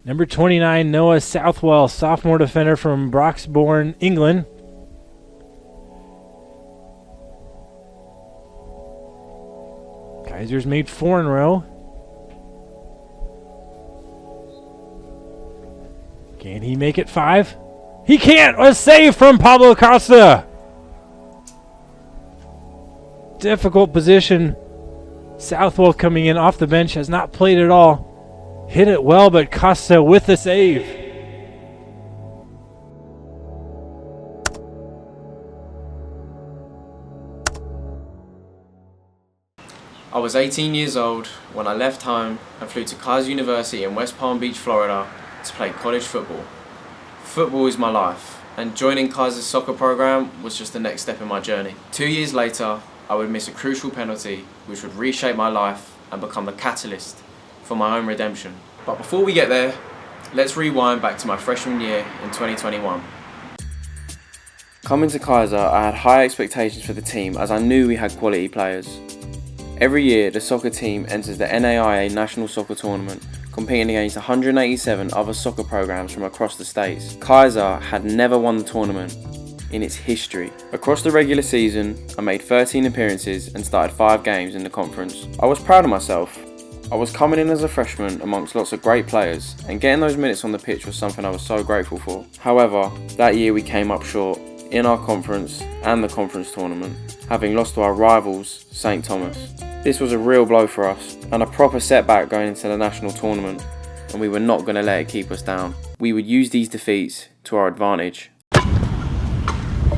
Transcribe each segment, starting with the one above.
Number 29, Noah Southwell, sophomore defender from Broxbourne, England. Kaisers made 4 in a row. Can he make it 5? He can't! A save from Pablo Costa! Difficult position. Southwell coming in off the bench, has not played at all. Hit it well, but Costa with the save. I was 18 years old when I left home and flew to Kaiser University in West Palm Beach, Florida to play college football. Football is my life, and joining Kaiser's soccer program was just the next step in my journey. 2 years later, I would miss a crucial penalty which would reshape my life and become the catalyst for my own redemption. But before we get there, let's rewind back to my freshman year in 2021. Coming to Kaiser, I had high expectations for the team as I knew we had quality players. Every year, the soccer team enters the NAIA National Soccer Tournament, competing against 187 other soccer programs from across the states. Kaiser had never won the tournament in its history. Across the regular season, I made 13 appearances and started 5 games in the conference. I was proud of myself. I was coming in as a freshman amongst lots of great players, and getting those minutes on the pitch was something I was so grateful for. However, that year we came up short in our conference and the conference tournament, having lost to our rivals, St. Thomas. This was a real blow for us, and a proper setback going into the national tournament, and we were not going to let it keep us down. We would use these defeats to our advantage.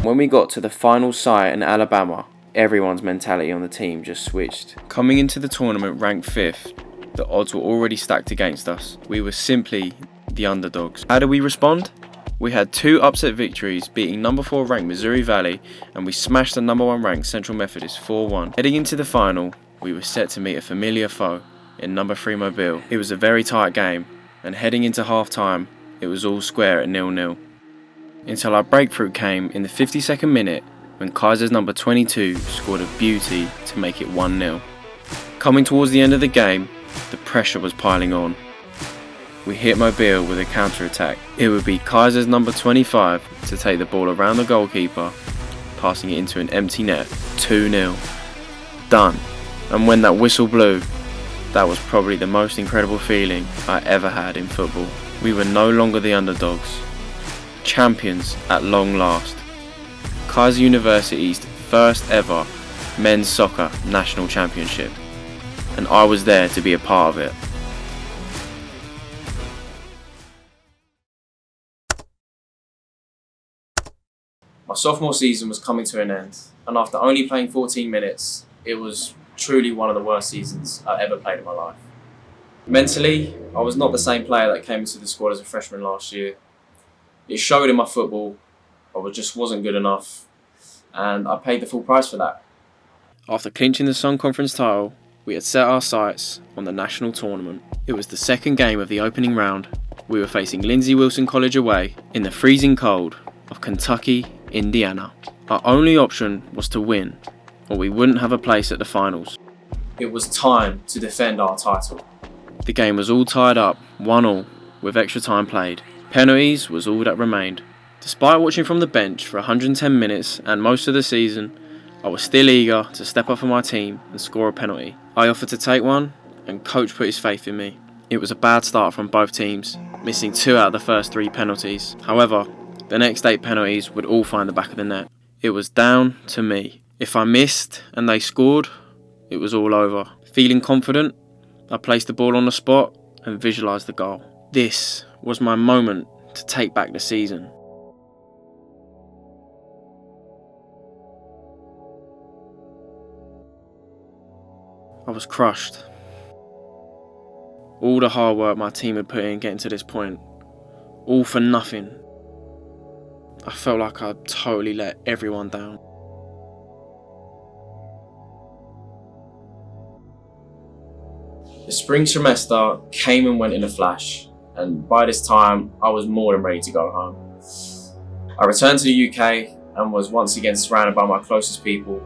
When we got to the final site in Alabama, everyone's mentality on the team just switched. Coming into the tournament ranked 5th, the odds were already stacked against us. We were simply the underdogs. How did we respond? We had 2 upset victories, beating number 4 ranked Missouri Valley, and we smashed the number 1 ranked Central Methodist 4-1. Heading into the final, we were set to meet a familiar foe in number 3 Mobile. It was a very tight game, and heading into half time, it was all square at 0-0. Until our breakthrough came in the 52nd minute when Kaiser's number 22 scored a beauty to make it 1-0. Coming towards the end of the game, the pressure was piling on. We hit Mobile with a counter-attack. It would be Kaiser's number 25 to take the ball around the goalkeeper, passing it into an empty net. 2-0. Done. And when that whistle blew, that was probably the most incredible feeling I ever had in football. We were no longer the underdogs. Champions at long last. Kaiser University's first ever men's soccer national championship. And I was there to be a part of it. My sophomore season was coming to an end, and after only playing 14 minutes, it was truly one of the worst seasons I've ever played in my life. Mentally, I was not the same player that came into the squad as a freshman last year. It showed in my football. I just wasn't good enough, and I paid the full price for that. After clinching the Sun Conference title, we had set our sights on the national tournament. It was the second game of the opening round. We were facing Lindsey Wilson College away in the freezing cold of Kentucky, Indiana. Our only option was to win, or we wouldn't have a place at the finals. It was time to defend our title. The game was all tied up, 1-1, with extra time played. Penalties was all that remained. Despite watching from the bench for 110 minutes and most of the season, I was still eager to step up for my team and score a penalty. I offered to take one, and coach put his faith in me. It was a bad start from both teams, missing 2 out of the first 3 penalties. However, the next 8 penalties would all find the back of the net. It was down to me. If I missed and they scored, it was all over. Feeling confident, I placed the ball on the spot and visualised the goal. This was my moment to take back the season. I was crushed. All the hard work my team had put in getting to this point, all for nothing. I felt like I'd totally let everyone down. The spring semester came and went in a flash, and by this time I was more than ready to go home. I returned to the UK and was once again surrounded by my closest people,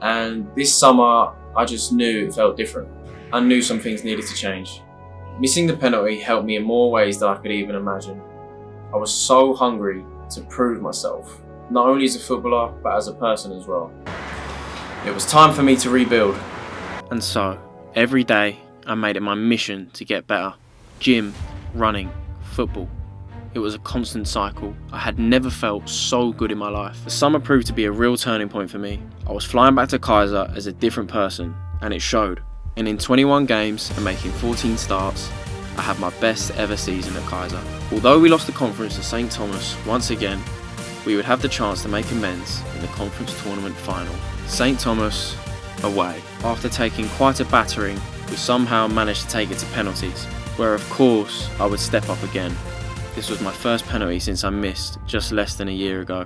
and this summer I just knew it felt different. I knew some things needed to change. Missing the penalty helped me in more ways than I could even imagine. I was so hungry to prove myself, not only as a footballer, but as a person as well. It was time for me to rebuild. And so, every day, I made it my mission to get better. Gym, running, football. It was a constant cycle. I had never felt so good in my life. The summer proved to be a real turning point for me. I was flying back to Kaiser as a different person, and it showed. And in 21 games and making 14 starts, I had my best ever season at Kaiser. Although we lost the conference to St Thomas once again, we would have the chance to make amends in the conference tournament final. St Thomas away. After taking quite a battering, we somehow managed to take it to penalties, where of course I would step up again. This was my first penalty since I missed just less than a year ago.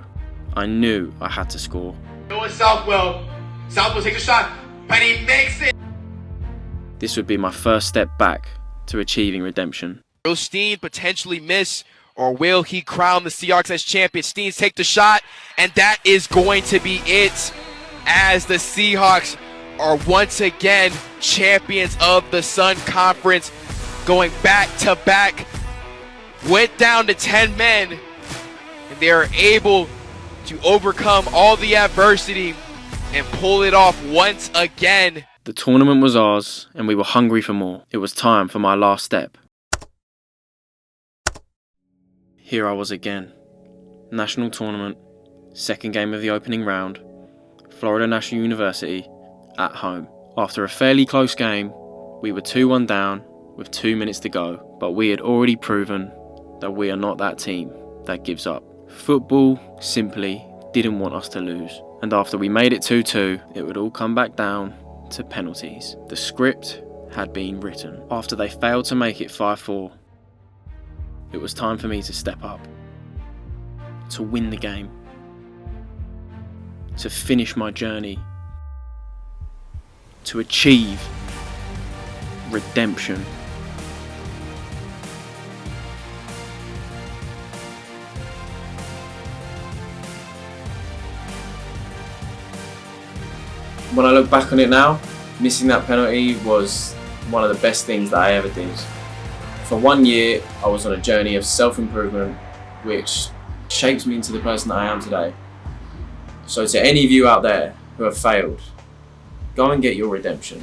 I knew I had to score. It was Southwell. Southwell takes a shot, and he makes it. This would be my first step back to achieving redemption. Will Steen potentially miss, or will he crown the Seahawks as champion? Steens take the shot, and that is going to be it, as the Seahawks are once again champions of the Sun Conference, going back to back. Went down to 10 men, and they are able to overcome all the adversity and pull it off once again. The tournament was ours, and we were hungry for more. It was time for my last step. Here I was again. National tournament, second game of the opening round, Florida National University, at home. After a fairly close game, we were 2-1 down with 2 minutes to go, but we had already proven that we are not that team that gives up. Football simply didn't want us to lose, and after we made it 2-2, it would all come back down to penalties. The script had been written. After they failed to make it 5-4, it was time for me to step up, to win the game, to finish my journey, to achieve redemption. When I look back on it now, missing that penalty was one of the best things that I ever did. For 1 year, I was on a journey of self-improvement, which shaped me into the person that I am today. So to any of you out there who have failed, go and get your redemption.